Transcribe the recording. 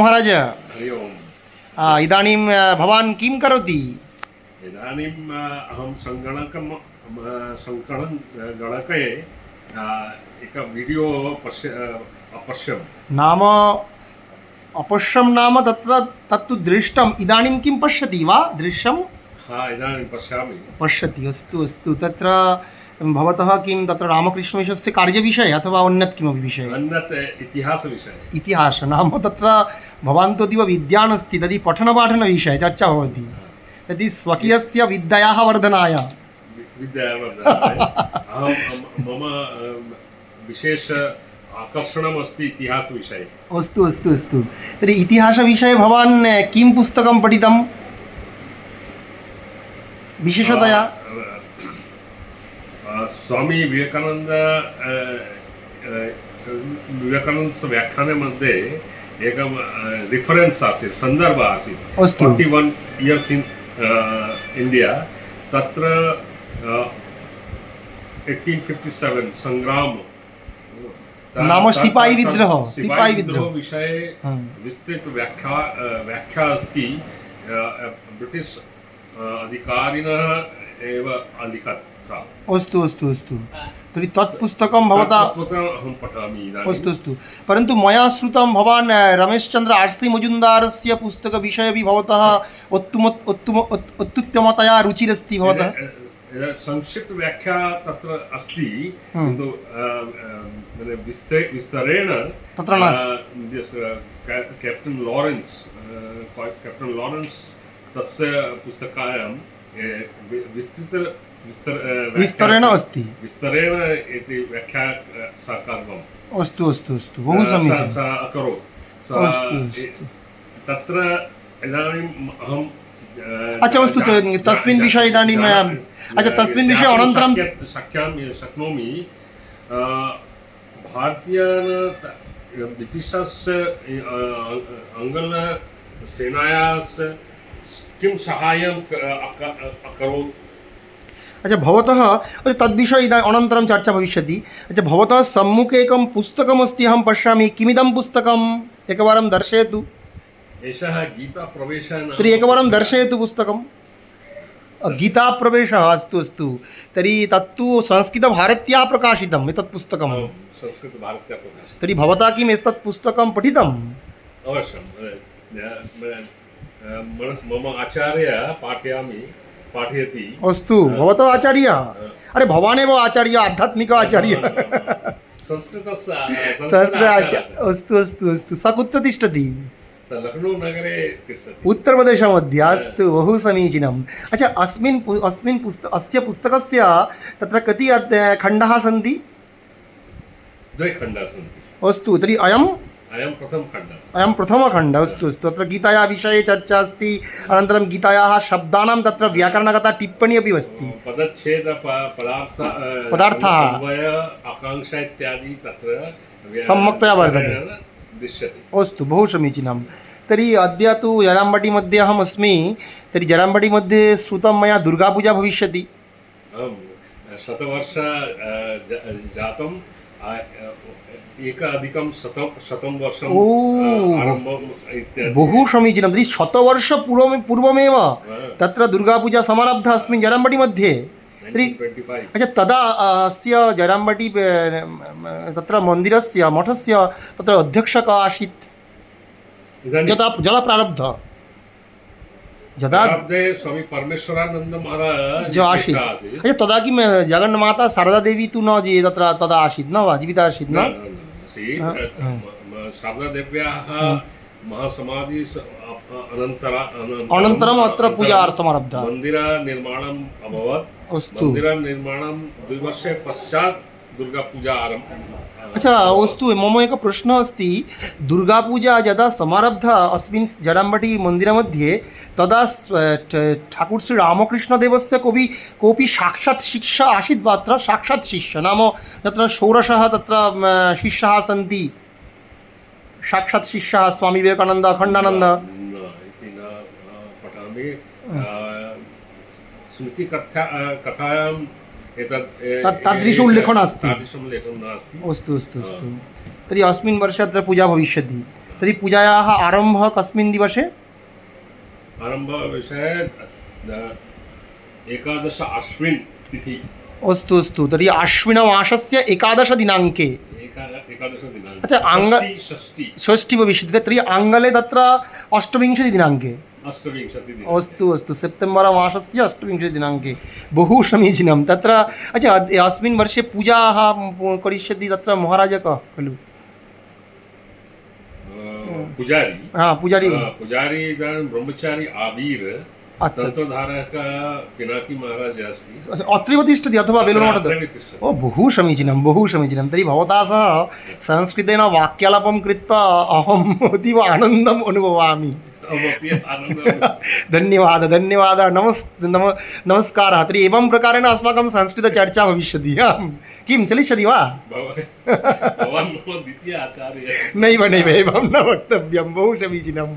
महाराज हरि ओम्। इदानीं भवान् किं करोति? इदानीम् अहं गणके एक वीडियो अपश्यम्। नाम अपश्यं नाम तत्र तत्तु दृष्टम्। इदानीं किं पश्यति वा? दृश्यं हा, इदानीं पश्यामि। पश्यति। अस्तु अस्तु। तत्र भवतः किं तत्र रामकृष्णमिश्रस्य कार्यविषये अथवा अन्यत् किमपि विषये? अन्यत् इतिहासविषये। इतिहास नाम तत्र भवान् तु अतीव विद्वान् अस्ति, तर्हि पठनपाठनविषये चर्चा भवति। तर्हि स्वकीयस्य विद्यायाः वर्धनाय विद्यावर्धनाय मम विशेष आकर्षणमस्ति इतिहासविषये। अस्तु अस्तु अस्तु। तर्हि इतिहासविषये भवान् किं पुस्तकं पठितं विशेषतया? स्वामी विवेकानन्दस्य व्याख्यानमध्ये एकं रिफरेन्स् आसीत्, सन्दर्भः आसीत्। अस्तु। 41 इयर्स् इन् इण्डिया। तत्र 1857 सङ्ग्राम नाम सिपाही विद्रोह विषये विस्तृत व्याख्या अस्ति। ब्रिटिश् अधिकारिणः एव अलिखत् सा। अस्तु अस्तु अस्तु। तर्हि तत् पुस्तकं भवता अहं पठामि इदानीम्। अस्तु अस्तु। परन्तु मया श्रुतं भवान् रमेशचन्द्र आर्.सी. मजुमदारस्य पुस्तकविषये अपि भवतः अत्युत्तमतया रुचिरस्ति भवतः। संक्षिप्त व्याख्या तत्र अस्ति, किन्तु विस्तरेण तत्र कैप्टन् लॉरेन्स् तस्य पुस्तकायां विस्तरेण अस्ति। विस्तरेण इति व्याख्या सा कृतम्। अस्तु अस्तु अस्तु। बहु समीचीनं। सा अकरोत्। तत्र इदानीम् अहं अच्छा अस्तु। तस्मिन् विषये इदानीं अच्छा तस्मिन् विषये अनन्तरं शक्नोमि। भारतीयान् ब्रिटिशस्य आङ्ग्लसेनायाः किं साहाय्यम् अकरोत्? अच्छा भवतः तद्विषये इदानीम् अनन्तरं चर्चा भविष्यति। अच्छा भवतः सम्मुखे एकं पुस्तकमस्ति, अहं पश्यामि। किमिदं पुस्तकम्? एकवारं दर्शयतु। एषः गीताप्रवेशः। तर्हि एकवारं दर्शयतु पुस्तकं। गीताप्रवेशः। अस्तु अस्तु। तर्हि तत्तु संस्कृतभारत्या प्रकाशितम् एतत् पुस्तकं। संस्कृतभारत्या प्रकाशितं। तर्हि भवता किम् एतत् पुस्तकं पठितम्? अवश्यं। मम आचार्य पाठयति। अस्तु। भवतः आचार्यः? अरे भवानेव आचार्य, आध्यात्मिक आचार्य। संस्कृतस्य संस्कृत आचार्य। अस्तु अस्तु अस्तु। स कुत्र तिष्ठति? लखनऊ नगरे तिष्ठति। उत्तरप्रदेशमध्ये। अस्तु, बहु समीचीनम्। अच्छा अस्य पुस्तकस्य तत्र कति खण्डाः सन्ति? 2 खण्डाः सन्ति। अस्तु। तर्हि अयं प्रथमखण्डः। अस्तु अस्तु। तत्र गीतायाः विषये चर्चा अस्ति। अनन्तरं गीतायाः शब्दानां तत्र व्याकरणगता टिप्पणी अपि अस्ति। पदच्छेद पदार्थाः आकाङ्क्षा इत्यादि तत्र सम्यक्तया वर्तते। दृश्यते। अस्तु, बहु समीचीनं। तर्हि अद्य तु जराम्बटी मध्ये अहम् अस्मि। तर्हि जराम्बटी मध्ये श्रुतं मया दुर्गापूजा भविष्यति। शतवर्ष जातम्। 1+100 वर्षं बहु समीचीनं। तर्हि 100 वर्षपूर्वमेव तत्र दुर्गापूजा समारब्धा अस्मिन् जराम्बटी मध्ये। तर्हि अच्छा तदा अस्य जराम्बटी तत्र मन्दिरस्य मठस्य तत्र अध्यक्षः कः आसीत्? यदा प्रारब्धः यदा स्वामी परमेश्वरानन्द महाराज आसीत्। अच्छा तदा किं जगन्माता शारदादेवी तु न तत्र तदा आसीत् न वा? जीविता आसीत् न? शारदादेव्याः महासमाधि अनन्तरम् अत्र पूजार्थम् आरब्धा। मन्दिरनिर्माणम् अभवत्। अस्तु। मन्दिरनिर्माणं 2 वर्षे पश्चात् दुर्गापूजा आरम्भः। अच्छा अस्तु। मम एकः प्रश्नः अस्ति। दुर्गापूजा यदा समारब्धा अस्मिन् जराम्बटी मन्दिरमध्ये, तदा ठाकुर श्री रामकृष्णदेवस्य कोऽपि साक्षात् शिष्यः आसीत् वा? अत्र साक्षात् शिष्यः नाम तत्र षोडशः तत्र शिष्याः सन्ति। साक्षात् शिष्यः स्वामी विवेकानन्द, अखण्डानन्द इति न पठामि। स्मृतिकथायाम् तादृशम् उल्लेखः नास्ति। तादृशम् उल्लेखः नास्ति। अस्तु अस्तु अस्तु। तर्हि अस्मिन् वर्षे अत्र पूजा भविष्यति। तर्हि पूजायाः आरम्भः कस्मिन् दिवसे? आरम्भविषये एकादश आश्विन् तिथि अस्तु अस्तु, तर्हि आश्विनमासस्य 11 दिनाङ्के। एकादशदिनाङ्के। अच्छा, षष्टि षष्ठी भविष्यति, तर्हि आङ्ग्ले तत्र 28 दिनाङ्के। अष्टविंशतिदिनाङ्के। अस्तु अस्तु, सेप्टेम्बर् मासस्य 28 दिनाङ्के, बहु समीचीनं। तत्र अच्छा, अस्मिन् वर्षे पूजाः करिष्यति तत्र महाराज कः खलु? पुजारी। पुजारी। पुजारी इदानीं ब्रह्मचारी आवीर अच्छा, तन्त्रधारक पिनाकी महाराज अस्ति। अत्रैव तिष्ठति अथवा बेलूरुमठे? अत्रैव तिष्ठति। ओ, बहु समीचीनं, बहु समीचीनं। तर्हि भवता सह संस्कृतेन वाक्यालापं कृत्वा अहम् अतीव आनन्दम् अनुभवामि। अहमपि आनन्दम्। धन्यवादः धन्यवादः, नमस्कारः। तर्हि एवं प्रकारेण अस्माकं संस्कृतचर्चा भविष्यति। किं चलिष्यति वा? भवान् मम द्वितीय आचार्यः। नैव नैव, एवं न वक्तव्यं, बहु समीचीनं।